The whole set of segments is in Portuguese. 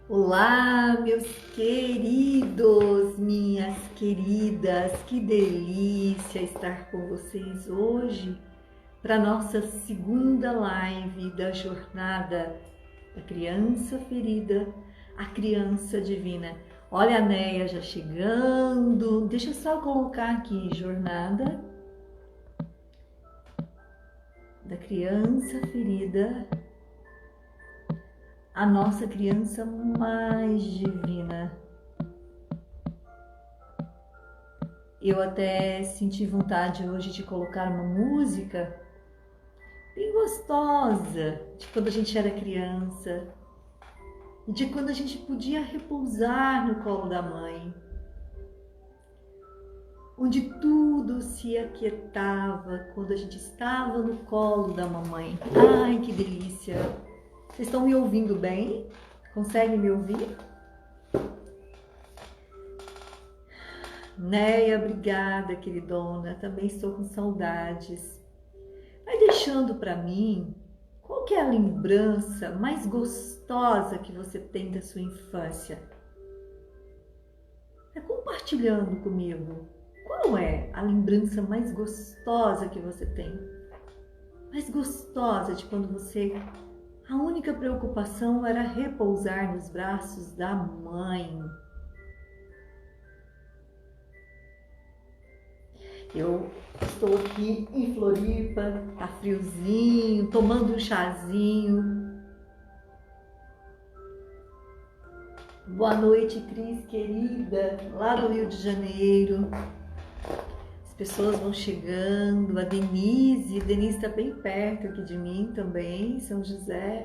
Olá, meus queridos, minhas queridas, que delícia estar com vocês hoje para nossa segunda live da jornada da criança ferida, a criança divina. Olha a Neia já chegando, deixa eu só colocar aqui, jornada da criança ferida, a nossa criança mais divina. Eu até senti vontade hoje de colocar uma música bem gostosa de quando a gente era criança, de quando a gente podia repousar no colo da mãe, onde tudo se aquietava quando a gente estava no colo da mamãe. Ai, que delícia! Vocês estão me ouvindo bem? Conseguem me ouvir? Neia, obrigada, queridona. Também estou com saudades. Vai deixando para mim qual que é a lembrança mais gostosa que você tem da sua infância. Vai compartilhando comigo. Qual é a lembrança mais gostosa que você tem? Mais gostosa de quando a única preocupação era repousar nos braços da mãe. Eu estou aqui em Floripa, tá friozinho, tomando um chazinho. Boa noite, Cris, querida, lá do Rio de Janeiro. As pessoas vão chegando, a Denise está bem perto aqui de mim também, São José.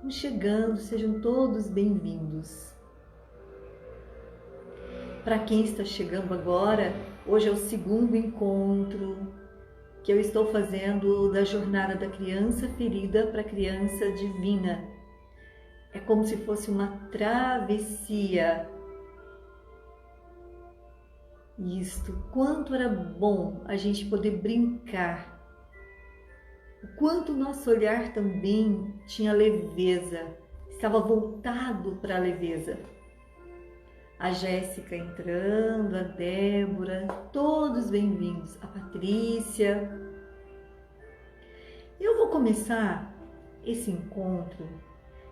Vão chegando, sejam todos bem-vindos. Para quem está chegando agora, hoje é o segundo encontro que eu estou fazendo da jornada da criança ferida para a criança divina. É como se fosse uma travessia. Isto, quanto era bom a gente poder brincar. O quanto nosso olhar também tinha leveza, estava voltado para a leveza. A Jéssica entrando, a Débora, todos bem-vindos. A Patrícia. Eu vou começar esse encontro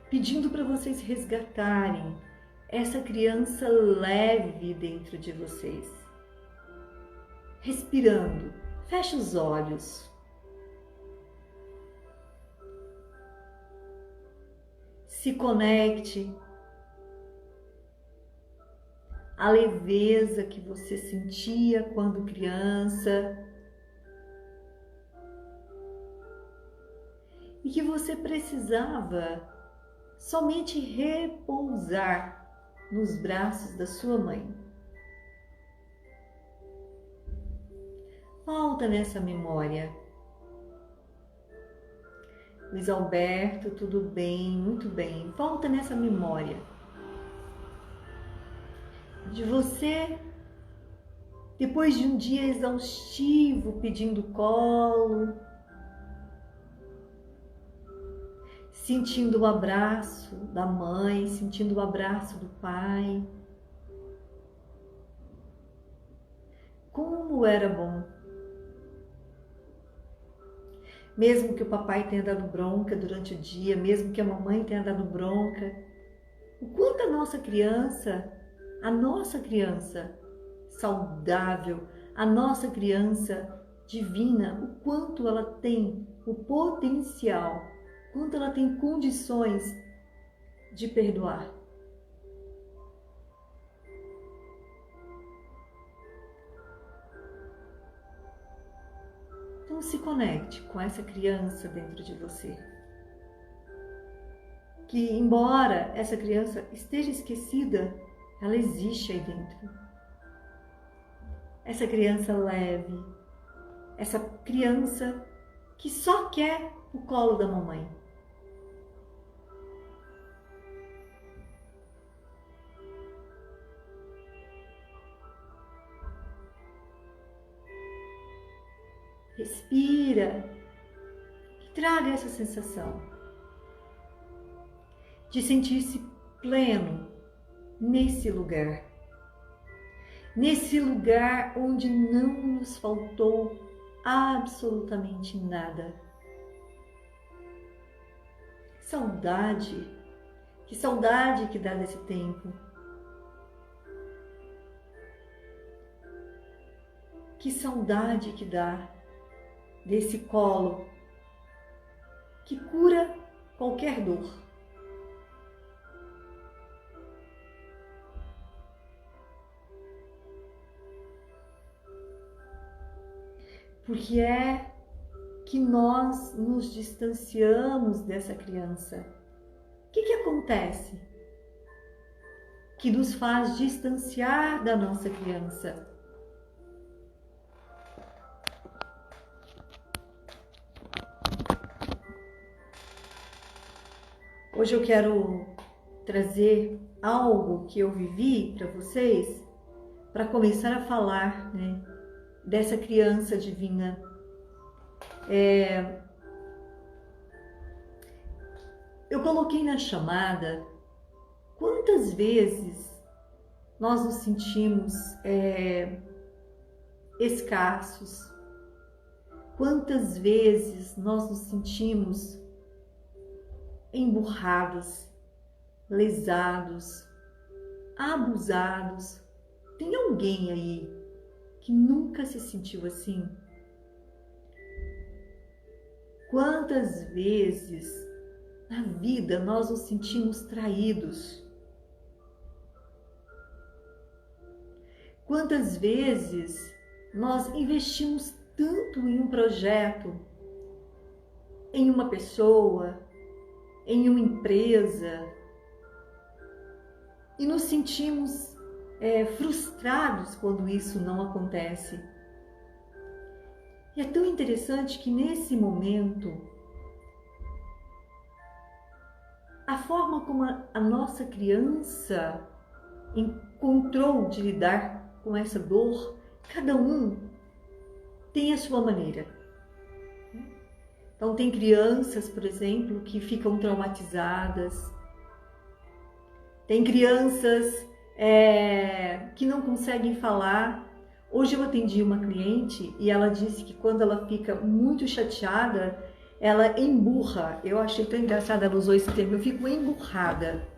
pedindo para vocês resgatarem essa criança leve dentro de vocês. Respirando, feche os olhos. Se conecte à leveza que você sentia quando criança e que você precisava somente repousar nos braços da sua mãe. Volta nessa memória. Luiz Alberto, tudo bem, muito bem. Volta nessa memória de você, depois de um dia exaustivo pedindo colo, sentindo o abraço da mãe, sentindo o abraço do pai. Como era bom! Mesmo que o papai tenha dado bronca durante o dia, mesmo que a mamãe tenha dado bronca, o quanto a nossa criança saudável, a nossa criança divina, o quanto ela tem o potencial, quanto ela tem condições de perdoar. Então se conecte com essa criança dentro de você. Que embora essa criança esteja esquecida, ela existe aí dentro. Essa criança leve, essa criança que só quer o colo da mamãe. Respira e traga essa sensação de sentir-se pleno nesse lugar onde não nos faltou absolutamente nada. Saudade, que saudade que dá desse tempo. Que saudade que dá desse colo que cura qualquer dor. Porque é que nós nos distanciamos dessa criança. O que acontece que nos faz distanciar da nossa criança? Hoje eu quero trazer algo que eu vivi para vocês, para começar a falar, né, dessa criança divina. Eu coloquei na chamada quantas vezes nós nos sentimos escassos, quantas vezes nós nos sentimos emburrados, lesados, abusados. Tem alguém aí que nunca se sentiu assim? Quantas vezes na vida nós nos sentimos traídos? Quantas vezes nós investimos tanto em um projeto, em uma pessoa, em uma empresa, e nos sentimos frustrados quando isso não acontece? E é tão interessante que nesse momento, a forma como a nossa criança encontrou de lidar com essa dor, cada um tem a sua maneira. Então tem crianças, por exemplo, que ficam traumatizadas, tem crianças que não conseguem falar. Hoje eu atendi uma cliente e ela disse que quando ela fica muito chateada, ela emburra. Eu achei tão engraçado, ela usou esse termo, eu fico emburrada.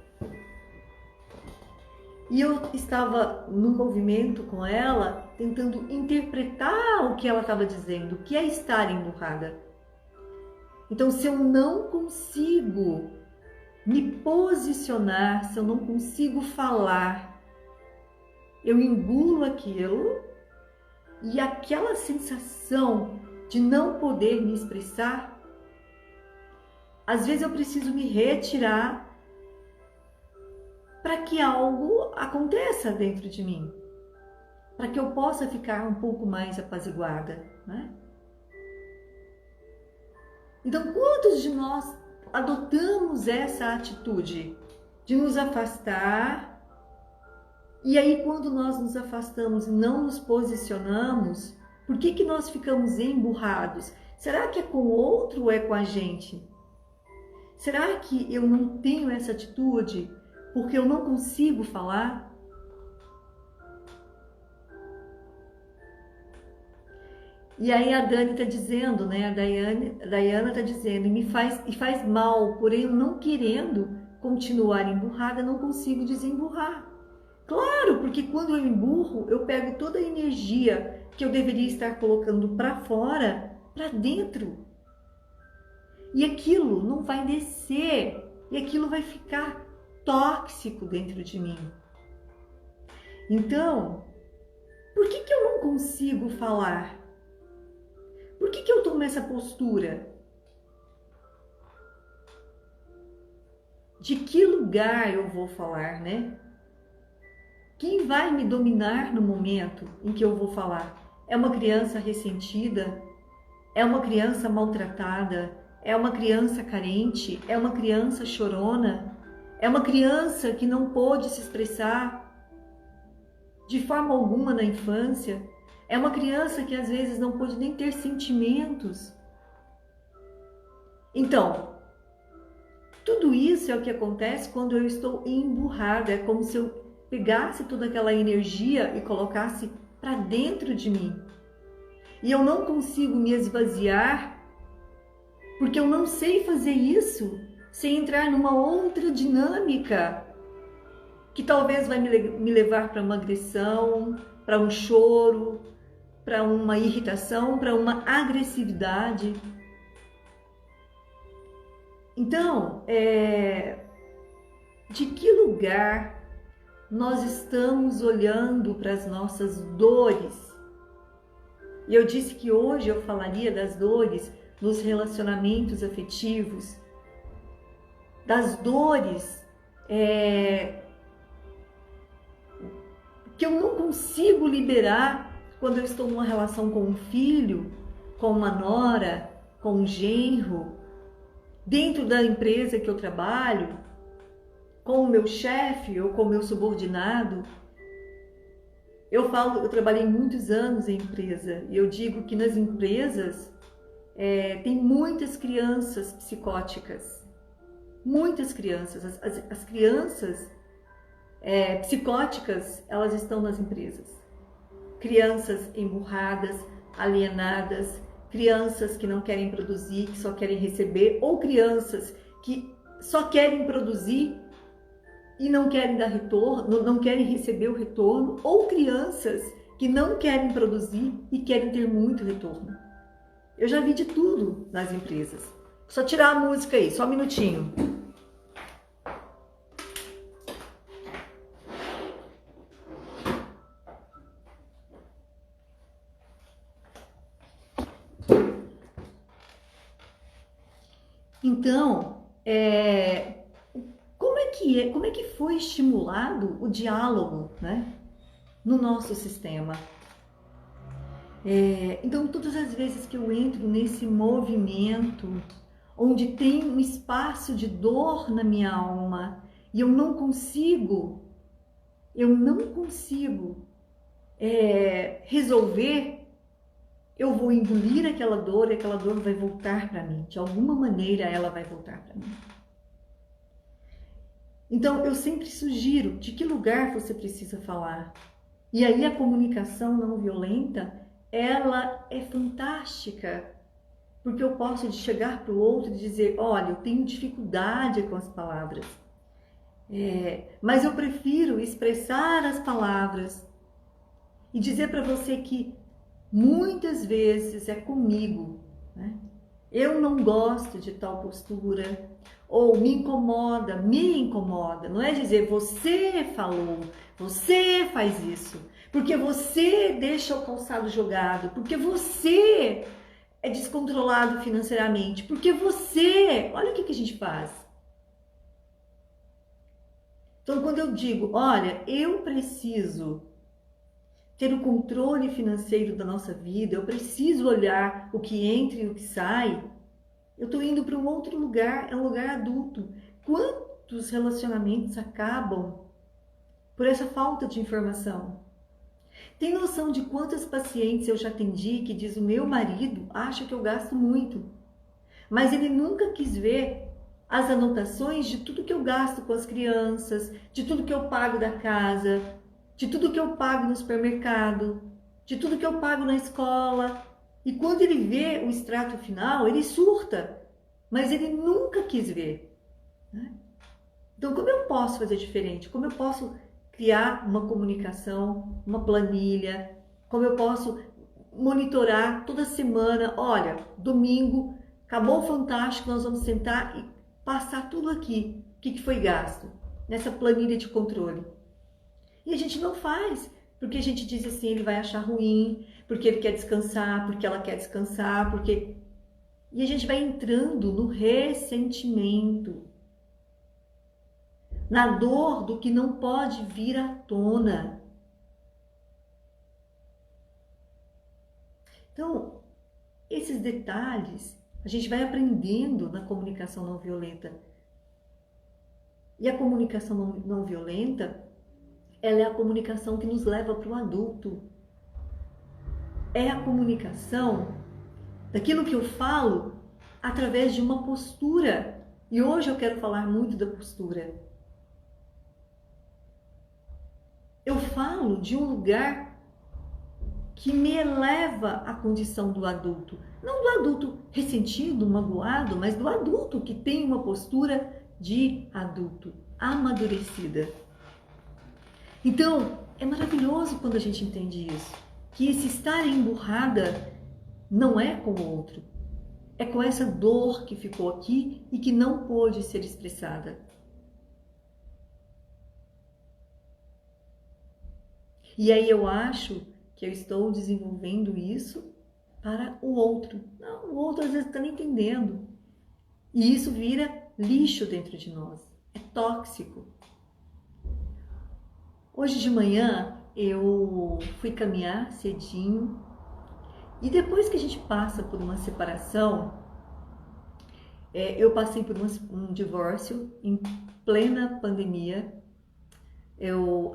E eu estava no movimento com ela, tentando interpretar o que ela estava dizendo, o que é estar emburrada. Então, se eu não consigo me posicionar, se eu não consigo falar, eu engulo aquilo, e aquela sensação de não poder me expressar, às vezes eu preciso me retirar para que algo aconteça dentro de mim, para que eu possa ficar um pouco mais apaziguada, né? Então, quantos de nós adotamos essa atitude de nos afastar? E aí, quando nós nos afastamos e não nos posicionamos, por que nós ficamos emburrados? Será que é com o outro ou é com a gente? Será que eu não tenho essa atitude porque eu não consigo falar? E aí a Dani está dizendo, né? A Dayana está dizendo, e faz mal, porém eu não querendo continuar emburrada, não consigo desemburrar. Claro, porque quando eu emburro, eu pego toda a energia que eu deveria estar colocando para fora, para dentro. E aquilo não vai descer, e aquilo vai ficar tóxico dentro de mim. Então, por que eu não consigo falar? Por que eu tomo essa postura? De que lugar eu vou falar, né? Quem vai me dominar no momento em que eu vou falar? É uma criança ressentida? É uma criança maltratada? É uma criança carente? É uma criança chorona? É uma criança que não pôde se expressar de forma alguma na infância? É uma criança que às vezes não pôde nem ter sentimentos? Então, Tudo isso é o que acontece quando eu estou emburrada. É como se eu pegasse toda aquela energia e colocasse para dentro de mim. E eu não consigo me esvaziar porque eu não sei fazer isso sem entrar numa outra dinâmica que talvez vai me levar para uma agressão, para um choro, para uma irritação, para uma agressividade. Então, de que lugar nós estamos olhando para as nossas dores? E eu disse que hoje eu falaria das dores nos relacionamentos afetivos, das dores que eu não consigo liberar quando eu estou numa relação com um filho, com uma nora, com um genro, dentro da empresa que eu trabalho, com o meu chefe ou com o meu subordinado. Eu trabalhei muitos anos em empresa e eu digo que nas empresas tem muitas crianças psicóticas, muitas crianças. As crianças psicóticas, elas estão nas empresas. Crianças emburradas, alienadas, crianças que não querem produzir, que só querem receber, ou crianças que só querem produzir e não querem dar retorno, não querem receber o retorno, ou crianças que não querem produzir e querem ter muito retorno. Eu já vi de tudo nas empresas. Só tirar a música aí, só um minutinho. Então, como é que foi estimulado o diálogo, né, no nosso sistema? Então, todas as vezes que eu entro nesse movimento, onde tem um espaço de dor na minha alma, e eu não consigo resolver, eu vou engolir aquela dor e aquela dor vai voltar para mim. De alguma maneira ela vai voltar para mim. Então eu sempre sugiro de que lugar você precisa falar. E aí a comunicação não violenta, ela é fantástica. Porque eu posso chegar para o outro e dizer, olha, eu tenho dificuldade com as palavras. Mas eu prefiro expressar as palavras e dizer para você que muitas vezes é comigo, né? Eu não gosto de tal postura, ou me incomoda. Não é dizer você falou, você faz isso, porque você deixa o calçado jogado, porque você é descontrolado financeiramente, porque você... Olha o que a gente faz. Então, quando eu digo, olha, eu preciso ter o controle financeiro da nossa vida, eu preciso olhar o que entra e o que sai, eu estou indo para um outro lugar, é um lugar adulto. Quantos relacionamentos acabam por essa falta de informação? Tem noção de quantas pacientes eu já atendi que diz o meu marido acha que eu gasto muito, mas ele nunca quis ver as anotações de tudo que eu gasto com as crianças, de tudo que eu pago da casa, de tudo que eu pago no supermercado, de tudo que eu pago na escola. E quando ele vê o extrato final, ele surta, mas ele nunca quis ver, né? Então, como eu posso fazer diferente? Como eu posso criar uma comunicação, uma planilha? Como eu posso monitorar toda semana? Olha, domingo, acabou o Fantástico, nós vamos sentar e passar tudo aqui. O que foi gasto? Nessa planilha de controle. E a gente não faz, porque a gente diz assim, ele vai achar ruim, porque ele quer descansar, porque ela quer descansar, porque... E a gente vai entrando no ressentimento, na dor do que não pode vir à tona. Então, esses detalhes, a gente vai aprendendo na comunicação não violenta. E a comunicação não violenta, ela é a comunicação que nos leva para o adulto. É a comunicação daquilo que eu falo através de uma postura E hoje eu quero falar muito da postura. Eu falo de um lugar que me eleva à condição do adulto. Não do adulto ressentido, magoado, mas do adulto que tem uma postura de adulto, amadurecida. Então, é maravilhoso quando a gente entende isso. Que esse estar emburrada não é com o outro. É com essa dor que ficou aqui e que não pôde ser expressada. E aí eu acho que eu estou desenvolvendo isso para o outro. Não, o outro às vezes está nem entendendo. E isso vira lixo dentro de nós. É tóxico. Hoje de manhã eu fui caminhar cedinho. E depois que a gente passa por uma separação, eu passei por um divórcio em plena pandemia.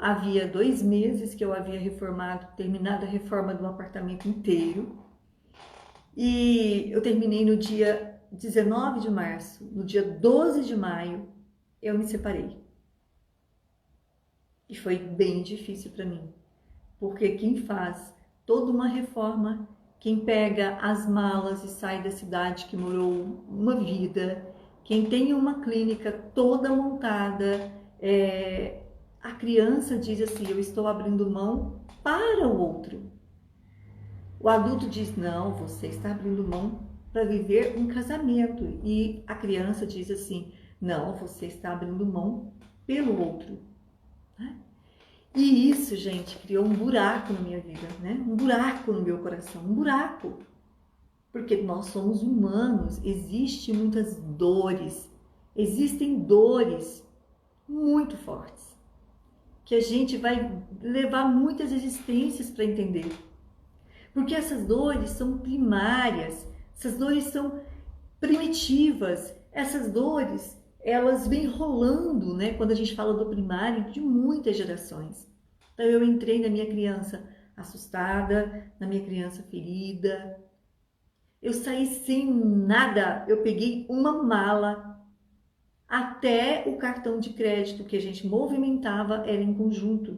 Havia 2 meses que eu havia terminado a reforma do apartamento inteiro. E eu terminei no dia 19 de março. No dia 12 de maio, eu me separei. E foi bem difícil para mim. Porque quem faz toda uma reforma, quem pega as malas e sai da cidade que morou uma vida, quem tem uma clínica toda montada, a criança diz assim, eu estou abrindo mão para o outro. O adulto diz, não, você está abrindo mão para viver um casamento. E a criança diz assim, não, você está abrindo mão pelo outro. E isso, gente, criou um buraco na minha vida, né? Um buraco no meu coração, um buraco. Porque nós somos humanos, existem muitas dores, existem dores muito fortes, que a gente vai levar muitas existências para entender. Porque essas dores são primárias, essas dores são primitivas, essas dores, elas vêm rolando, né? Quando a gente fala do primário, de muitas gerações. Então eu entrei na minha criança assustada, na minha criança ferida. Eu saí sem nada, eu peguei uma mala, até o cartão de crédito que a gente movimentava era em conjunto.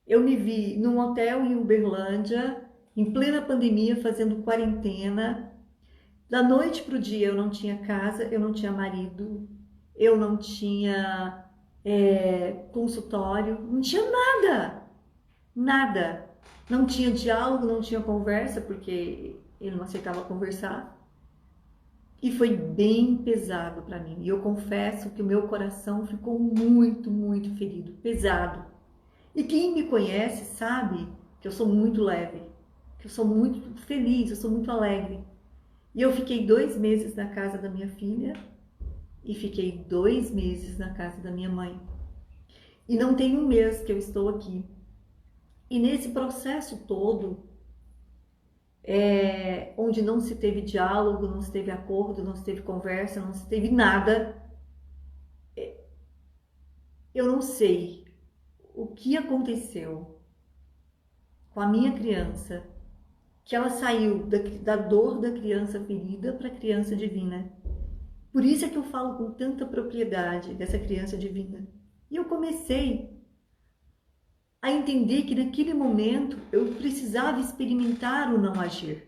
Eu me vi num hotel em Uberlândia, em plena pandemia, fazendo quarentena. Da noite para o dia eu não tinha casa, eu não tinha marido, eu não tinha consultório, não tinha nada, nada. Não tinha diálogo, não tinha conversa, porque ele não aceitava conversar. E foi bem pesado para mim. E eu confesso que o meu coração ficou muito, muito ferido, pesado. E quem me conhece sabe que eu sou muito leve, que eu sou muito feliz, eu sou muito alegre. E eu fiquei 2 meses na casa da minha filha e fiquei 2 meses na casa da minha mãe. E não tem 1 mês que eu estou aqui. E nesse processo todo, onde não se teve diálogo, não se teve acordo, não se teve conversa, não se teve nada, eu não sei o que aconteceu com a minha criança, que ela saiu da dor da criança ferida para a criança divina. Por isso é que eu falo com tanta propriedade dessa criança divina. E eu comecei a entender que naquele momento eu precisava experimentar o não agir.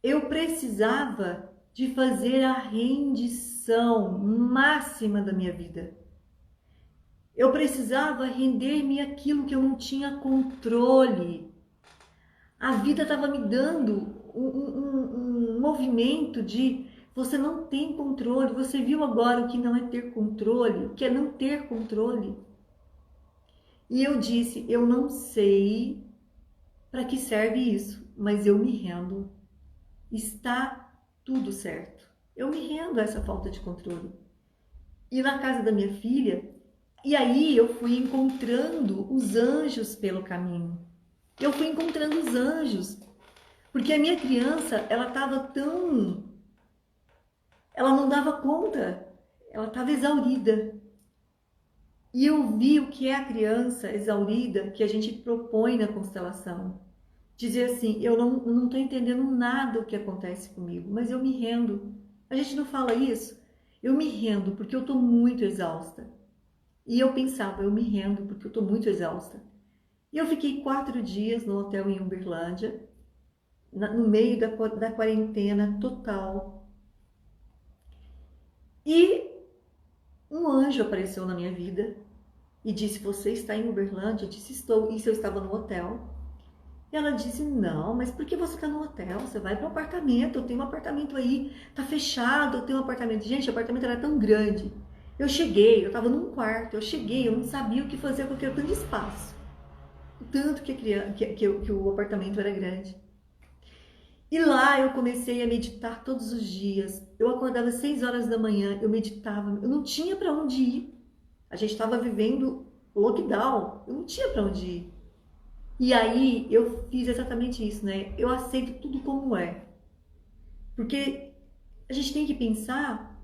Eu precisava de fazer a rendição máxima da minha vida. Eu precisava render-me aquilo que eu não tinha controle. A vida estava me dando um movimento de você não tem controle. Você viu agora o que não é ter controle, o que é não ter controle. E eu disse, eu não sei para que serve isso, mas eu me rendo. Está tudo certo. Eu me rendo a essa falta de controle. E na casa da minha filha, e aí eu fui encontrando os anjos pelo caminho. Eu fui encontrando os anjos, porque a minha criança, ela não dava conta, ela estava exaurida. E eu vi o que é a criança exaurida que a gente propõe na constelação. Dizer assim, eu não estou entendendo nada do que acontece comigo, mas eu me rendo. A gente não fala isso? Eu me rendo porque eu estou muito exausta. E eu pensava, eu me rendo porque eu estou muito exausta. E eu fiquei 4 dias no hotel em Uberlândia, no meio da quarentena total. E um anjo apareceu na minha vida e disse, você está em Uberlândia? Eu disse, estou. Isso eu estava no hotel. E ela disse, não, mas por que você está no hotel? Você vai para o apartamento, eu tenho um apartamento aí, tá fechado, eu tenho um apartamento. Gente, o apartamento era tão grande. Eu cheguei, eu estava num quarto, eu não sabia o que fazer com aquele tanto de espaço. O tanto que o apartamento era grande. E lá eu comecei a meditar todos os dias. Eu acordava às 6 horas da manhã, eu meditava, eu não tinha para onde ir. A gente estava vivendo lockdown, eu não tinha para onde ir. E aí eu fiz exatamente isso, né? Eu aceito tudo como é. Porque a gente tem que pensar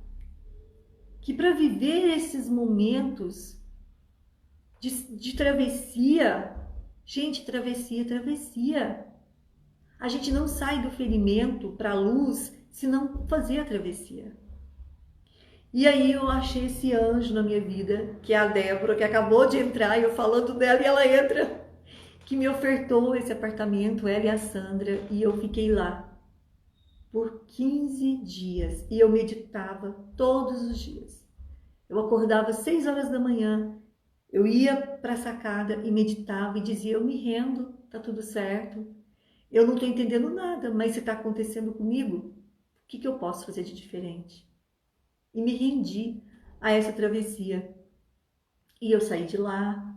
que para viver esses momentos de travessia, gente, travessia. A gente não sai do ferimento para a luz se não fazer a travessia. E aí eu achei esse anjo na minha vida, que é a Débora, que acabou de entrar, e eu falando dela e ela entra, que me ofertou esse apartamento, ela e a Sandra, e eu fiquei lá por 15 dias e eu meditava todos os dias. Eu acordava às 6 horas da manhã, eu ia para a sacada e meditava e dizia, eu me rendo, tá tudo certo, eu não estou entendendo nada, mas se está acontecendo comigo, o que eu posso fazer de diferente? E me rendi a essa travessia. E eu saí de lá,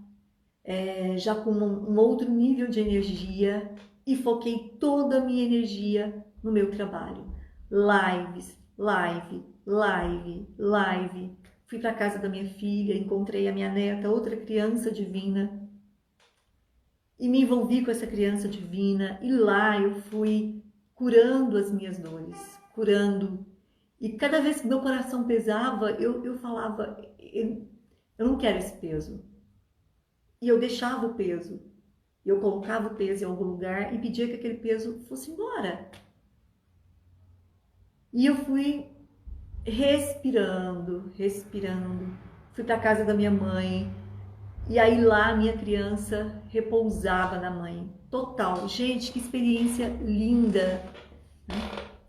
já com um outro nível de energia, e foquei toda a minha energia no meu trabalho. Lives, live. Fui para a casa da minha filha, encontrei a minha neta, outra criança divina, e me envolvi com essa criança divina, e lá eu fui curando as minhas dores, curando. E cada vez que meu coração pesava, eu falava, eu não quero esse peso. E eu deixava o peso. Eu colocava o peso em algum lugar e pedia que aquele peso fosse embora. E eu fui respirando. Fui para a casa da minha mãe. E aí lá minha criança repousava na mãe. Total. Gente, que experiência linda.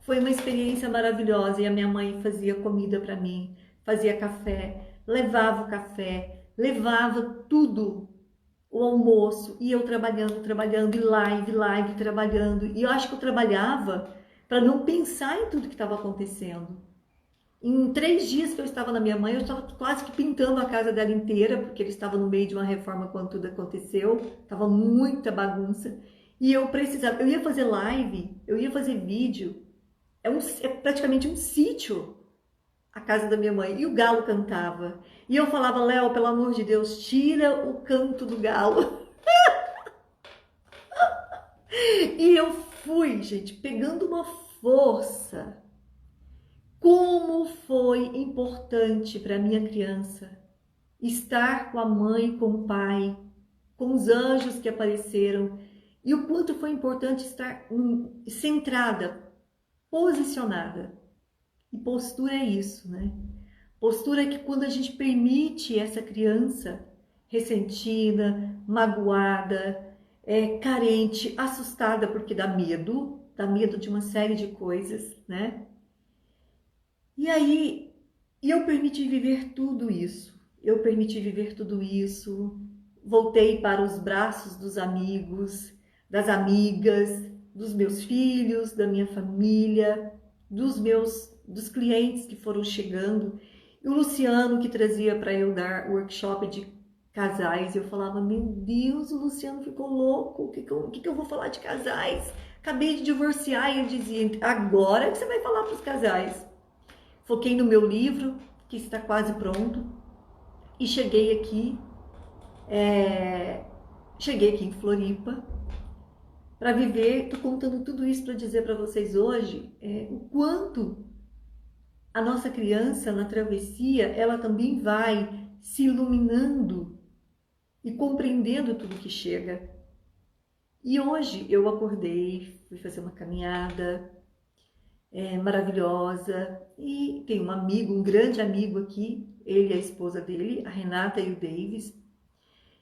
Foi uma experiência maravilhosa. E a minha mãe fazia comida para mim, fazia café, levava o café, levava tudo, o almoço, e eu trabalhando, e live, trabalhando. E eu acho que eu trabalhava para não pensar em tudo que estava acontecendo. Em 3 dias que eu estava na minha mãe, eu estava quase que pintando a casa dela inteira, porque ele estava no meio de uma reforma quando tudo aconteceu, estava muita bagunça. E eu precisava, eu ia fazer live, eu ia fazer vídeo, é praticamente um sítio a casa da minha mãe, e o galo cantava. E eu falava, Léo, pelo amor de Deus, tira o canto do galo. E eu fui, gente, pegando uma força. Como foi importante para minha criança estar com a mãe, com o pai, com os anjos que apareceram, e o quanto foi importante estar centrada, posicionada. E postura é isso, né? Postura é que quando a gente permite essa criança ressentida, magoada, carente, assustada porque dá medo de uma série de coisas, né? E aí, eu permiti viver tudo isso. Voltei para os braços dos amigos, das amigas, dos meus filhos, da minha família, dos clientes que foram chegando. E o Luciano que trazia para eu dar workshop de casais, eu falava, meu Deus, o Luciano ficou louco, o que eu vou falar de casais? Acabei de divorciar, e ele dizia, agora que você vai falar para os casais. Foquei no meu livro, que está quase pronto, e cheguei aqui em Floripa, para viver. Estou contando tudo isso para dizer para vocês hoje o quanto a nossa criança na travessia, ela também vai se iluminando e compreendendo tudo que chega. E hoje eu acordei, fui fazer uma caminhada maravilhosa, e tem um amigo, um grande amigo aqui, ele e a esposa dele, a Renata e o Davis.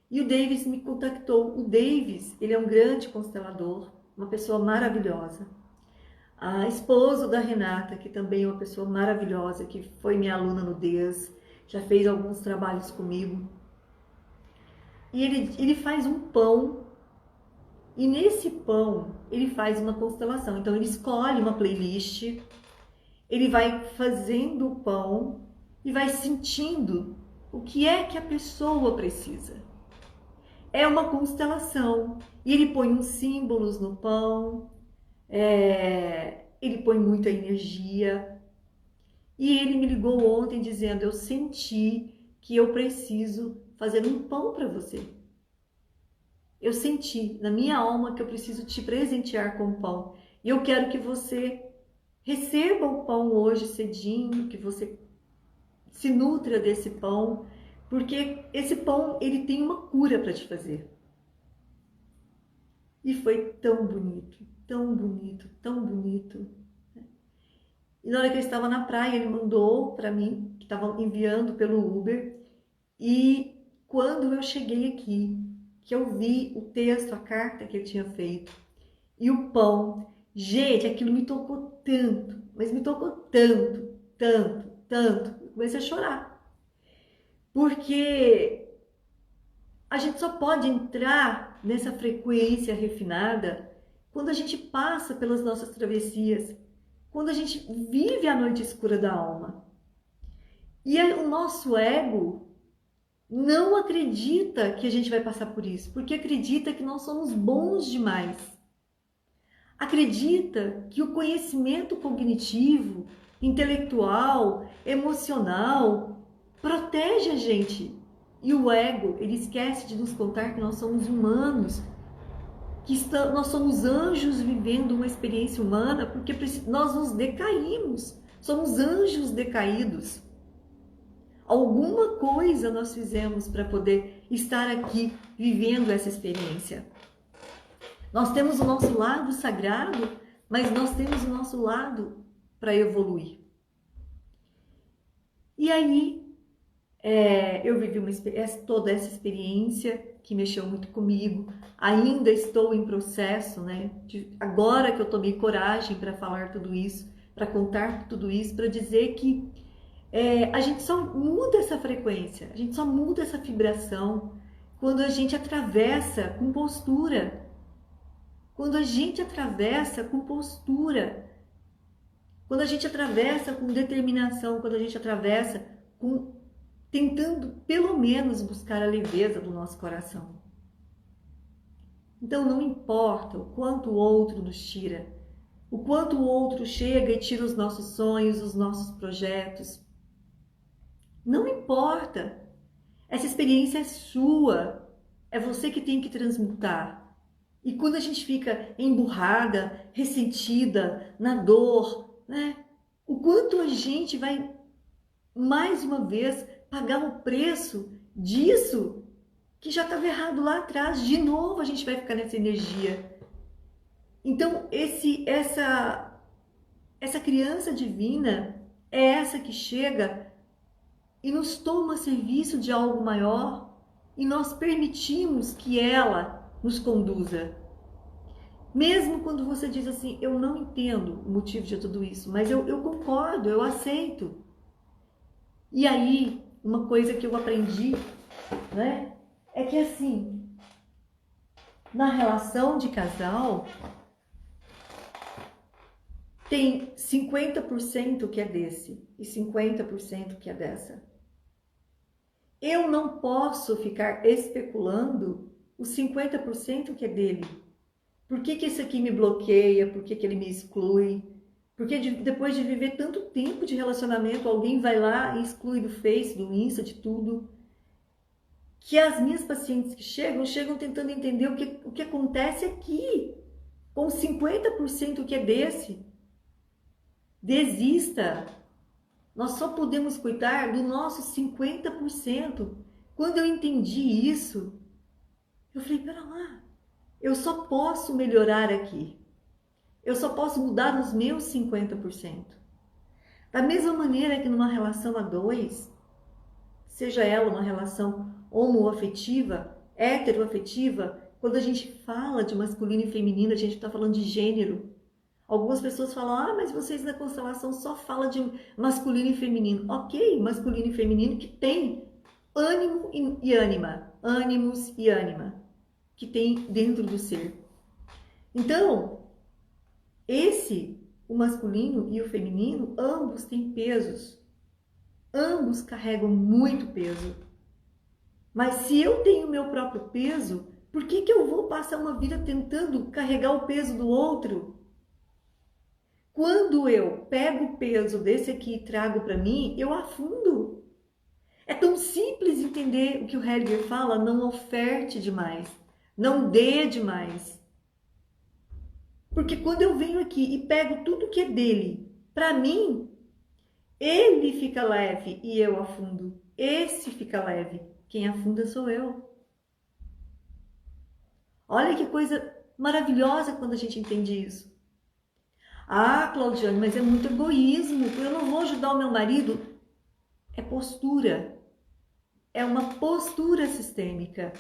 E o Davis me contactou. O Davis, ele é um grande constelador, uma pessoa maravilhosa. A esposa da Renata, que também é uma pessoa maravilhosa, que foi minha aluna no DES, já fez alguns trabalhos comigo. E ele faz um pão, e nesse pão ele faz uma constelação. Então ele escolhe uma playlist, ele vai fazendo o pão e vai sentindo o que é que a pessoa precisa. É uma constelação, e ele põe uns símbolos no pão, ele põe muita energia. E ele me ligou ontem dizendo: eu senti que eu preciso fazer um pão para você. Eu senti na minha alma que eu preciso te presentear com o pão. E eu quero que você receba o pão hoje cedinho, que você se nutra desse pão, porque esse pão ele tem uma cura para te fazer. E foi tão bonito, tão bonito, tão bonito. E na hora que eu estava na praia, ele mandou para mim, que estava enviando pelo Uber. E quando eu cheguei aqui, que eu vi o texto, a carta que ele tinha feito, e o pão, gente, aquilo me tocou tanto, mas me tocou tanto, tanto, tanto. Eu comecei a chorar. Porque a gente só pode entrar nessa frequência refinada quando a gente passa pelas nossas travessias, quando a gente vive a noite escura da alma. E o nosso ego não acredita que a gente vai passar por isso, porque acredita que nós somos bons demais. Acredita que o conhecimento cognitivo, intelectual, emocional protege a gente. E o ego, ele esquece de nos contar que nós somos humanos, que nós somos anjos vivendo uma experiência humana, porque nós nos decaímos, somos anjos decaídos. Alguma coisa nós fizemos para poder estar aqui vivendo essa experiência. Nós temos o nosso lado sagrado, mas nós temos o nosso lado para evoluir. E aí, eu vivi toda essa experiência que mexeu muito comigo. Ainda estou em processo, né? Agora que eu tomei coragem para falar tudo isso, para contar tudo isso, para dizer que a gente só muda essa frequência, a gente só muda essa vibração quando a gente atravessa com postura. Quando a gente atravessa com postura. Quando a gente atravessa com determinação, quando a gente atravessa tentando pelo menos buscar a leveza do nosso coração. Então não importa o quanto o outro nos tira, o quanto o outro chega e tira os nossos sonhos, os nossos projetos. Não importa. Essa experiência é sua. É você que tem que transmutar. E quando a gente fica emburrada, ressentida, na dor, né? O quanto a gente vai, mais uma vez, pagar o preço disso que já estava errado lá atrás. De novo a gente vai ficar nessa energia. Então essa criança divina é essa que chega e nos toma serviço de algo maior e nós permitimos que ela nos conduza. Mesmo quando você diz assim: eu não entendo o motivo de tudo isso, mas eu concordo, eu aceito. E aí, uma coisa que eu aprendi, né, é que assim, na relação de casal, tem 50% que é desse e 50% que é dessa. Eu não posso ficar especulando os 50% que é dele. Por que esse aqui me bloqueia? Por que ele me exclui? Porque depois de viver tanto tempo de relacionamento, alguém vai lá e exclui do Face, do Insta, de tudo. Que as minhas pacientes que chegam tentando entender o que acontece aqui, com 50% que é desse. Desista. Nós só podemos cuidar do nosso 50%. Quando eu entendi isso, eu falei: pera lá, eu só posso melhorar aqui. Eu só posso mudar os meus 50%. Da mesma maneira que numa relação a dois, seja ela uma relação homoafetiva, heteroafetiva, quando a gente fala de masculino e feminino, a gente está falando de gênero. Algumas pessoas falam, ah, mas vocês na constelação só falam de masculino e feminino. Ok, masculino e feminino que tem ânimo e ânima, ânimos e ânima, que tem dentro do ser. Então, o masculino e o feminino, ambos têm pesos. Ambos carregam muito peso. Mas se eu tenho meu próprio peso, por que eu vou passar uma vida tentando carregar o peso do outro? Quando eu pego o peso desse aqui e trago para mim, eu afundo. É tão simples entender o que o Hellinger fala, não oferte demais, não dê demais. Porque quando eu venho aqui e pego tudo que é dele, para mim, ele fica leve e eu afundo. Esse fica leve. Quem afunda sou eu. Olha que coisa maravilhosa quando a gente entende isso. Ah, Claudiane, mas é muito egoísmo. Eu não vou ajudar o meu marido. É postura. É uma postura sistêmica.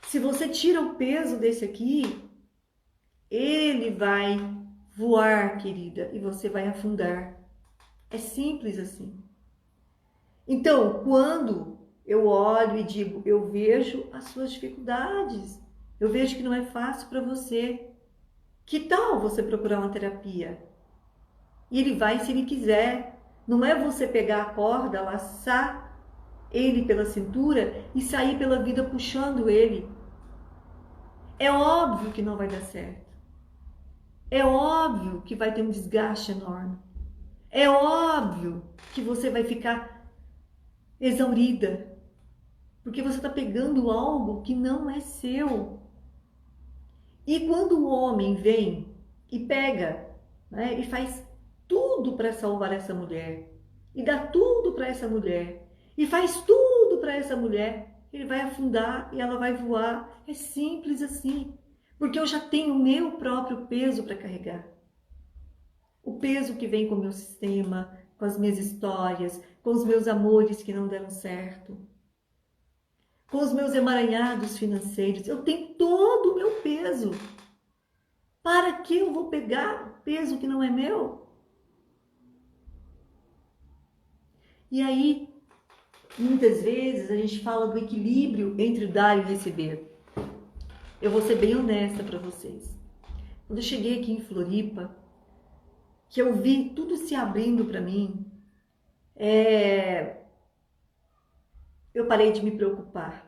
Se você tira o peso desse aqui, ele vai voar, querida, e você vai afundar. É simples assim. Então, quando eu olho e digo, eu vejo as suas dificuldades, eu vejo que não é fácil para você. Que tal você procurar uma terapia? E ele vai se ele quiser. Não é você pegar a corda, laçar ele pela cintura e sair pela vida puxando ele. É óbvio que não vai dar certo. É óbvio que vai ter um desgaste enorme. É óbvio que você vai ficar exaurida, porque você está pegando algo que não é seu. E quando o homem vem e pega, né, e faz tudo para salvar essa mulher, e dá tudo para essa mulher, e faz tudo para essa mulher, ele vai afundar e ela vai voar. É simples assim, porque eu já tenho o meu próprio peso para carregar. O peso que vem com o meu sistema, com as minhas histórias, com os meus amores que não deram certo, com os meus emaranhados financeiros. Eu tenho todo o meu peso. Para que eu vou pegar peso que não é meu? E aí, muitas vezes a gente fala do equilíbrio entre dar e receber. Eu vou ser bem honesta para vocês. Quando eu cheguei aqui em Floripa, que eu vi tudo se abrindo para mim, eu parei de me preocupar.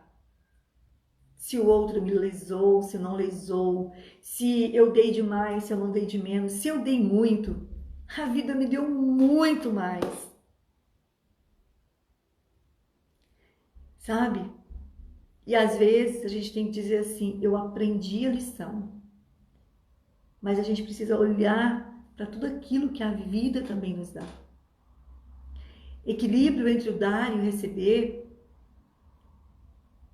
Se o outro me lesou, se não lesou, se eu dei demais, se eu não dei de menos, se eu dei muito, a vida me deu muito mais. Sabe? E às vezes a gente tem que dizer assim, eu aprendi a lição. Mas a gente precisa olhar para tudo aquilo que a vida também nos dá. Equilíbrio entre o dar e o receber.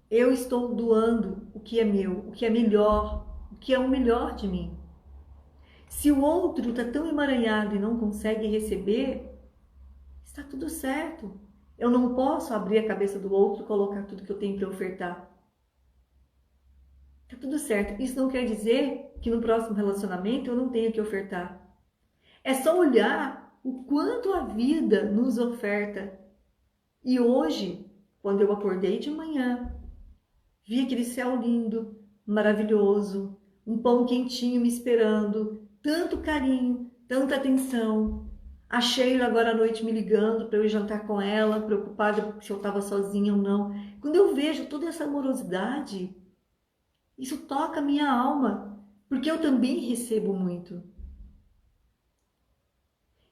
Eu estou doando o que é meu, o que é melhor, o que é o melhor de mim. Se o outro está tão emaranhado e não consegue receber, está tudo certo. Eu não posso abrir a cabeça do outro e colocar tudo que eu tenho para ofertar. Está tudo certo. Isso não quer dizer que no próximo relacionamento eu não tenha que ofertar. É só olhar o quanto a vida nos oferta. E hoje, quando eu acordei de manhã, vi aquele céu lindo, maravilhoso, um pão quentinho me esperando, tanto carinho, tanta atenção. A Sheila agora à noite me ligando para eu ir jantar com ela, preocupada se eu estava sozinha ou não. Quando eu vejo toda essa amorosidade, isso toca a minha alma, porque eu também recebo muito.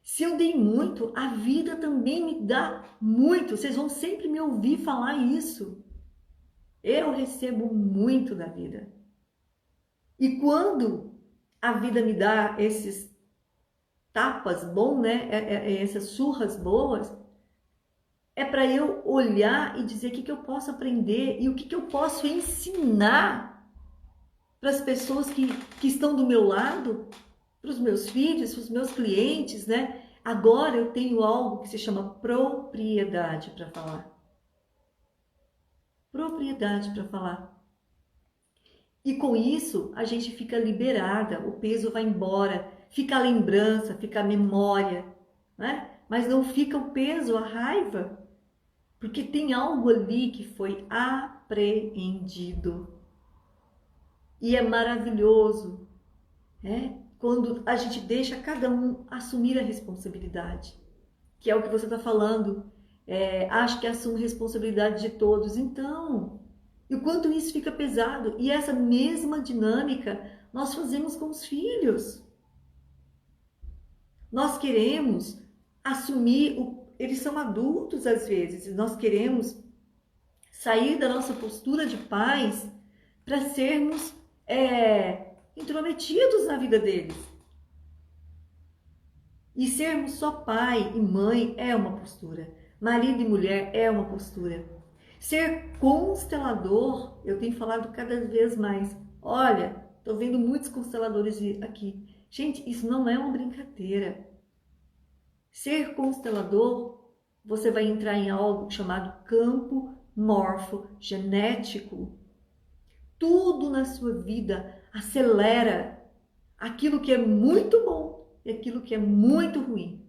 Se eu dei muito, a vida também me dá muito. Vocês vão sempre me ouvir falar isso. Eu recebo muito da vida. E quando a vida me dá esses tapas bons, né? Essas surras boas, é para eu olhar e dizer o que eu posso aprender e o que eu posso ensinar para as pessoas que estão do meu lado, para os meus filhos, para os meus clientes, né? Agora eu tenho algo que se chama propriedade para falar. Propriedade para falar. E com isso, a gente fica liberada, o peso vai embora, fica a lembrança, fica a memória, né? Mas não fica o peso, a raiva, porque tem algo ali que foi apreendido. E é maravilhoso, né? Quando a gente deixa cada um assumir a responsabilidade, que é o que você está falando. Acho que assume responsabilidade de todos. Então, e o quanto isso fica pesado. E essa mesma dinâmica nós fazemos com os filhos. Nós queremos assumir, eles são adultos às vezes, e nós queremos sair da nossa postura de pais para sermos intrometidos na vida deles. E sermos só pai e mãe é uma postura. Marido e mulher é uma postura. Ser constelador, eu tenho falado cada vez mais. Olha, estou vendo muitos consteladores aqui. Gente, isso não é uma brincadeira. Ser constelador, você vai entrar em algo chamado campo morfogenético. Tudo na sua vida acelera aquilo que é muito bom e aquilo que é muito ruim,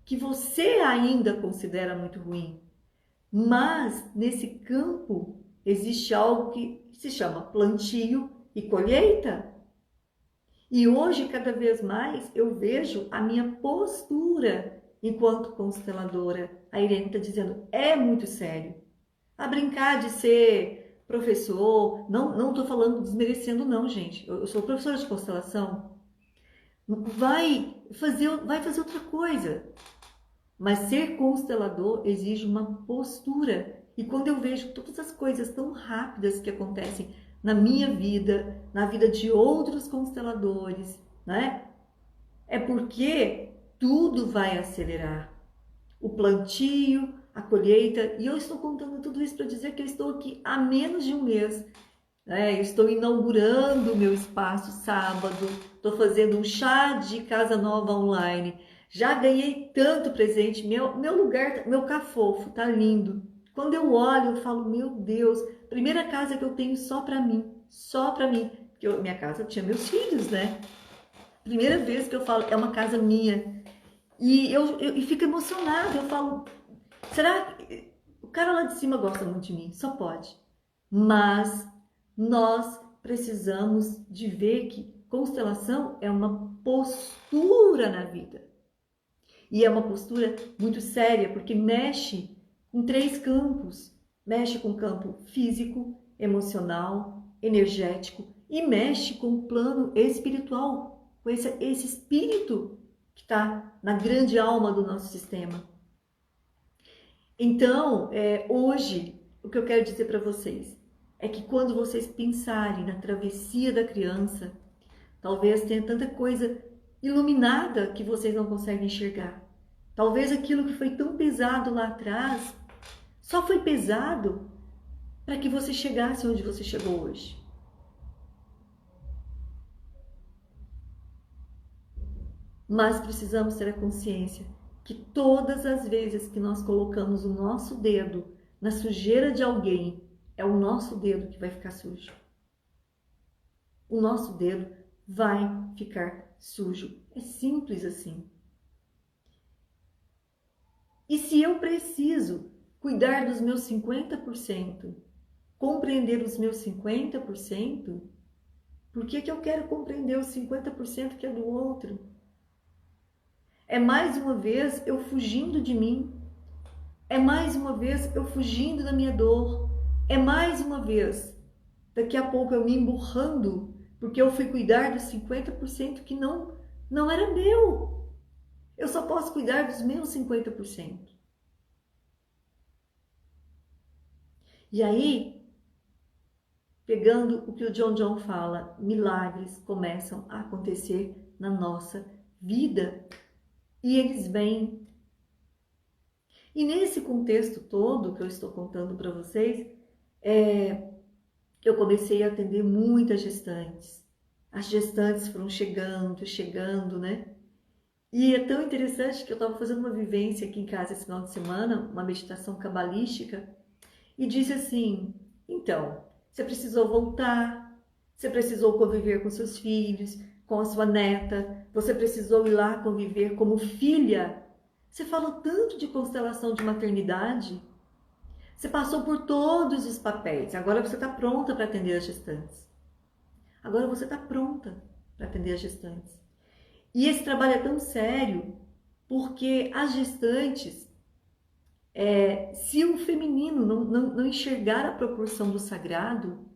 que você ainda considera muito ruim. Mas nesse campo existe algo que se chama plantio e colheita. E hoje, cada vez mais, eu vejo a minha postura enquanto consteladora. A Irene está dizendo, é muito sério. A brincar de ser professor, não estou falando desmerecendo não, gente. Eu sou professora de constelação. Vai fazer outra coisa. Mas ser constelador exige uma postura. E quando eu vejo todas as coisas tão rápidas que acontecem na minha vida, na vida de outros consteladores, né? É porque tudo vai acelerar. O plantio, a colheita. E eu estou contando tudo isso para dizer que eu estou aqui há menos de um mês. Eu estou inaugurando o meu espaço sábado. Estou fazendo um chá de casa nova online. Já ganhei tanto presente, meu lugar, meu cafofo, tá lindo. Quando eu olho, eu falo, meu Deus, primeira casa que eu tenho só pra mim, porque minha casa tinha meus filhos, né? Primeira vez que eu falo, é uma casa minha. E eu fico emocionada, eu falo, será que o cara lá de cima gosta muito de mim? Só pode. Mas nós precisamos de ver que constelação é uma postura na vida. E é uma postura muito séria, porque mexe com 3 campos. Mexe com o campo físico, emocional, energético e mexe com o plano espiritual, com esse espírito que está na grande alma do nosso sistema. Então, hoje, o que eu quero dizer para vocês é que quando vocês pensarem na travessia da criança, talvez tenha tanta coisa iluminada que vocês não conseguem enxergar. Talvez aquilo que foi tão pesado lá atrás só foi pesado para que você chegasse onde você chegou hoje. Mas precisamos ter a consciência que todas as vezes que nós colocamos o nosso dedo na sujeira de alguém, é o nosso dedo que vai ficar sujo. O nosso dedo vai ficar sujo. É simples assim. E se eu preciso cuidar dos meus 50%, compreender os meus 50%, por que eu quero compreender os 50% que é do outro? É mais uma vez eu fugindo de mim. É mais uma vez eu fugindo da minha dor. É mais uma vez, daqui a pouco eu me emburrando, porque eu fui cuidar dos 50% que não era meu. Eu só posso cuidar dos meus 50%. E aí, pegando o que o John fala, milagres começam a acontecer na nossa vida. E eles vêm. E nesse contexto todo que eu estou contando para vocês, eu comecei a atender muitas gestantes. As gestantes foram chegando, né? E é tão interessante que eu estava fazendo uma vivência aqui em casa esse final de semana, uma meditação cabalística, e disse assim: então, você precisou voltar, você precisou conviver com seus filhos, com a sua neta, você precisou ir lá conviver como filha. Você falou tanto de constelação de maternidade, você passou por todos os papéis, agora você está pronta para atender as gestantes. Agora você está pronta para atender as gestantes. E esse trabalho é tão sério porque as gestantes, se o feminino não enxergar a proporção do sagrado,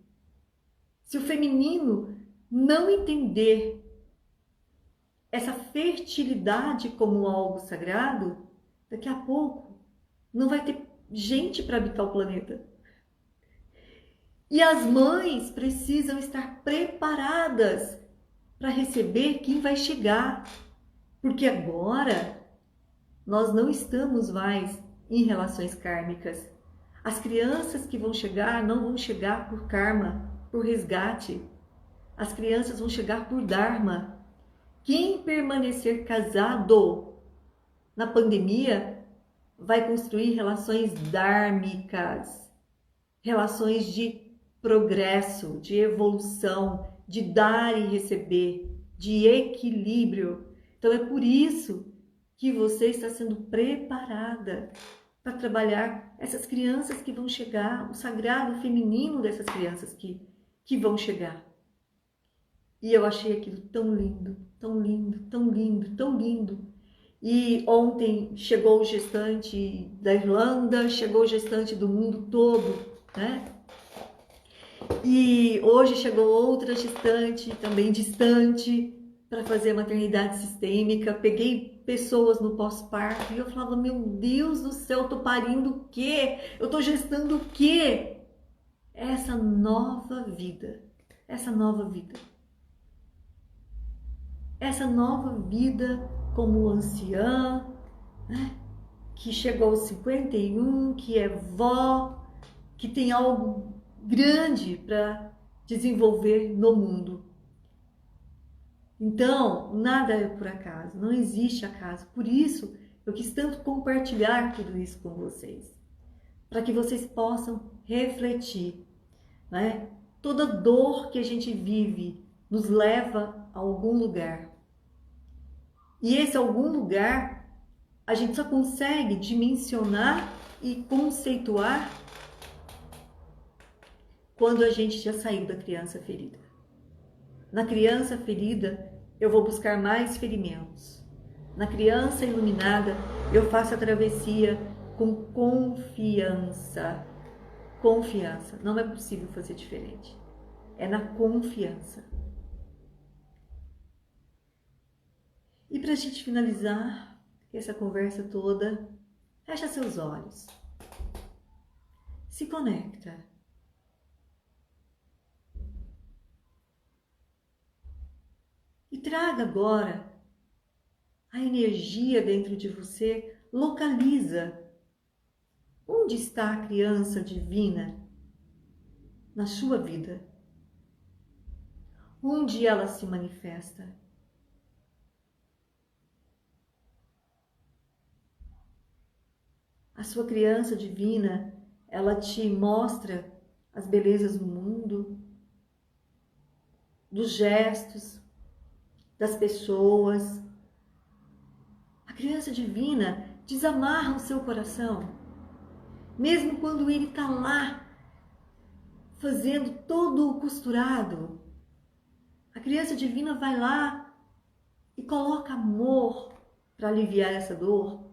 se o feminino não entender essa fertilidade como algo sagrado, daqui a pouco não vai ter gente para habitar o planeta. E as mães precisam estar preparadas para receber quem vai chegar, porque agora nós não estamos mais em relações kármicas. As crianças que vão chegar não vão chegar por karma, por resgate. As crianças vão chegar por dharma. Quem permanecer casado na pandemia vai construir relações dármicas, relações de progresso, de evolução, de dar e receber, de equilíbrio. Então é por isso que você está sendo preparada para trabalhar essas crianças que vão chegar, o sagrado feminino dessas crianças que vão chegar. E eu achei aquilo tão lindo, tão lindo, tão lindo, tão lindo. E ontem chegou o gestante da Irlanda, chegou o gestante do mundo todo, né? E hoje chegou outra gestante, também distante, para fazer a maternidade sistêmica. Peguei pessoas no pós-parto e eu falava, meu Deus do céu, eu tô parindo o quê? Eu tô gestando o quê? Essa nova vida, essa nova vida. Essa nova vida como anciã, né? Que chegou aos 51, que é vó, que tem algo grande para desenvolver no mundo. Então, nada é por acaso, não existe acaso. Por isso, eu quis tanto compartilhar tudo isso com vocês, para que vocês possam refletir, né? Toda dor que a gente vive nos leva a algum lugar. E esse algum lugar, a gente só consegue dimensionar e conceituar quando a gente já saiu da criança ferida. Na criança ferida, eu vou buscar mais ferimentos. Na criança iluminada, eu faço a travessia com confiança. Confiança. Não é possível fazer diferente. É na confiança. E para a gente finalizar essa conversa toda, fecha seus olhos. Se conecta. E traga agora a energia dentro de você, localiza onde está a criança divina na sua vida. Onde ela se manifesta. A sua criança divina, ela te mostra as belezas do mundo, dos gestos, das pessoas. A criança divina desamarra o seu coração, mesmo quando ele está lá fazendo todo o costurado. A criança divina vai lá e coloca amor para aliviar essa dor.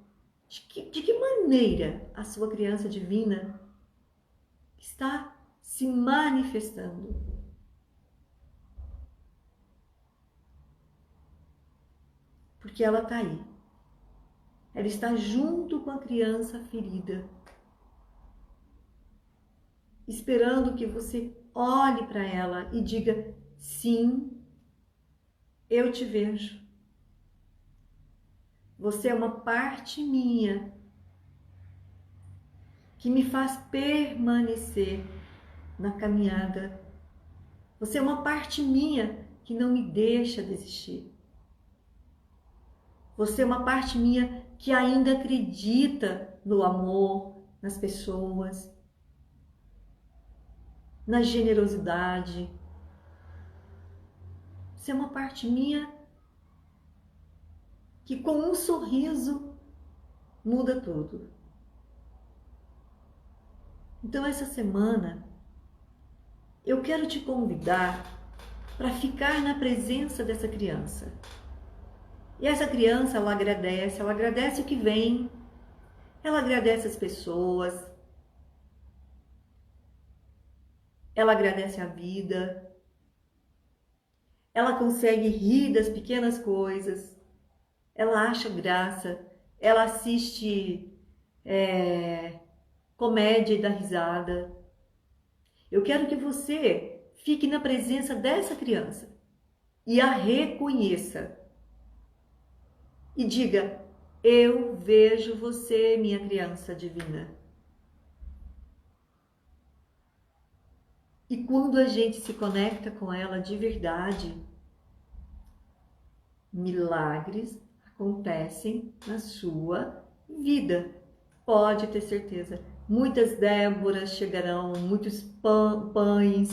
De que maneira a sua criança divina está se manifestando? Porque ela está aí. Ela está junto com a criança ferida, esperando que você olhe para ela e diga: sim, eu te vejo. Você é uma parte minha que me faz permanecer na caminhada. Você é uma parte minha que não me deixa desistir. Você é uma parte minha que ainda acredita no amor, nas pessoas, na generosidade. Você é uma parte minha que com um sorriso muda tudo. Então essa semana eu quero te convidar para ficar na presença dessa criança. E essa criança, ela agradece o que vem, ela agradece as pessoas, ela agradece a vida, ela consegue rir das pequenas coisas, ela acha graça, ela assiste comédia e dá risada. Eu quero que você fique na presença dessa criança e a reconheça. E diga, eu vejo você, minha criança divina. E quando a gente se conecta com ela de verdade, milagres acontecem na sua vida. Pode ter certeza. Muitas Déboras chegarão, muitos pães,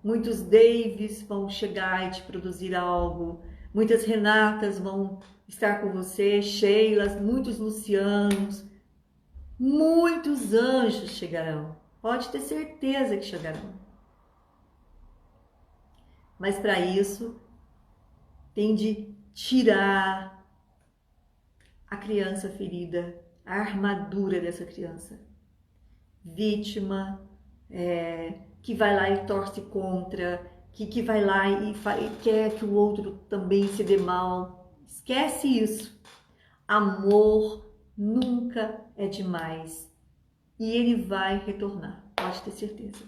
muitos Daves vão chegar e te produzir algo. Muitas Renatas vão estar com você, Sheilas, muitos Lucianos, muitos anjos chegarão. Pode ter certeza que chegarão. Mas para isso, tem de tirar a criança ferida, a armadura dessa criança. Vítima, que vai lá e torce contra, que vai lá e quer que o outro também se dê mal. Esquece isso. Amor nunca é demais. E ele vai retornar, pode ter certeza.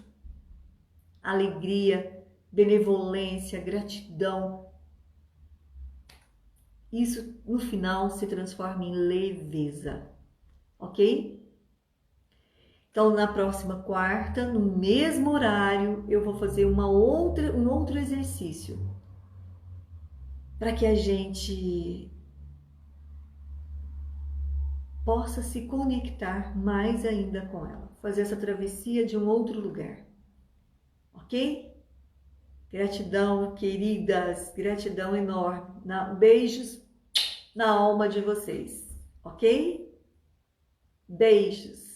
Alegria, benevolência, gratidão. Isso no final se transforma em leveza, ok? Então na próxima quarta, no mesmo horário, eu vou fazer um outro exercício para que a gente possa se conectar mais ainda com ela, fazer essa travessia de um outro lugar, ok? Gratidão, queridas, gratidão enorme. Beijos na alma de vocês, ok? Beijos.